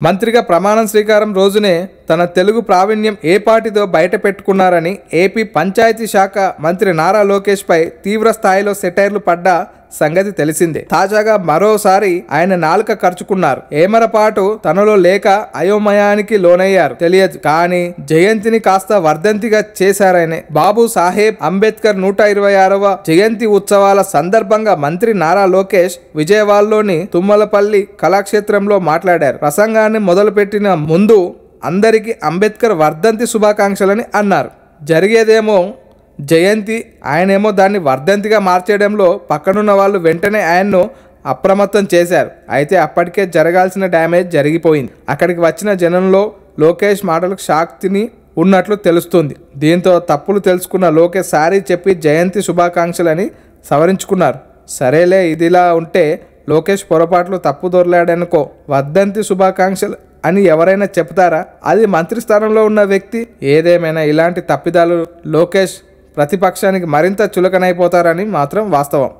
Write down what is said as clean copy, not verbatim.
మంత్రిగా ప్రమాణ స్వీకారం రోజునే తన తెలుగు ప్రావీణ్యం ఏ పార్టీతో బయట పెట్టుకున్నారని ఏపీ పంచాయతీ శాఖ మంత్రి నారా లోకేష్ పై తీవ్ర స్థాయిలో సెటైర్లు పడ్డ సంగతి తెలిసిందే. తాజాగా మరోసారి ఆయన నాలుక ఖర్చుకున్నారు. ఏమరపాటు తనలో లేక అయోమయానికి లోనయ్యారు తెలియదు కానీ జయంతిని కాస్త వర్ధంతిగా చేశారనే. బాబు సాహెబ్ అంబేద్కర్ 126వ జయంతి ఉత్సవాల సందర్భంగా మంత్రి నారా లోకేష్ విజయవాడలోని తుమ్మలపల్లి కళాక్షేత్రంలో మాట్లాడారు. ప్రసంగాన్ని మొదలుపెట్టిన ముందు అందరికీ అంబేద్కర్ వర్ధంతి శుభాకాంక్షలని అన్నారు. జరిగేదేమో జయంతి, ఆయనేమో దాన్ని వర్ధంతిగా మార్చేయడంలో పక్కనున్న వాళ్ళు వెంటనే ఆయన్ను అప్రమత్తం చేశారు. అయితే అప్పటికే జరగాల్సిన డ్యామేజ్ జరిగిపోయింది. అక్కడికి వచ్చిన జనంలో లోకేష్ మాటలకు షాక్ తిని ఉన్నట్లు తెలుస్తుంది. దీంతో తప్పులు తెలుసుకున్న లోకేష్ సారీ చెప్పి జయంతి శుభాకాంక్షలని సవరించుకున్నారు. సరేలే, ఇదిలా ఉంటే లోకేష్ పొరపాట్లు తప్పు దొరలాడనుకో, వర్ధంతి శుభాకాంక్షలు అని ఎవరైనా చెప్తారా? అది మంత్రి స్థానంలో ఉన్న వ్యక్తి. ఏదేమైనా ఇలాంటి తప్పిదాలు లోకేష్ ప్రతిపక్షానికి మరింత చులకనైపోతారని మాత్రం వాస్తవం.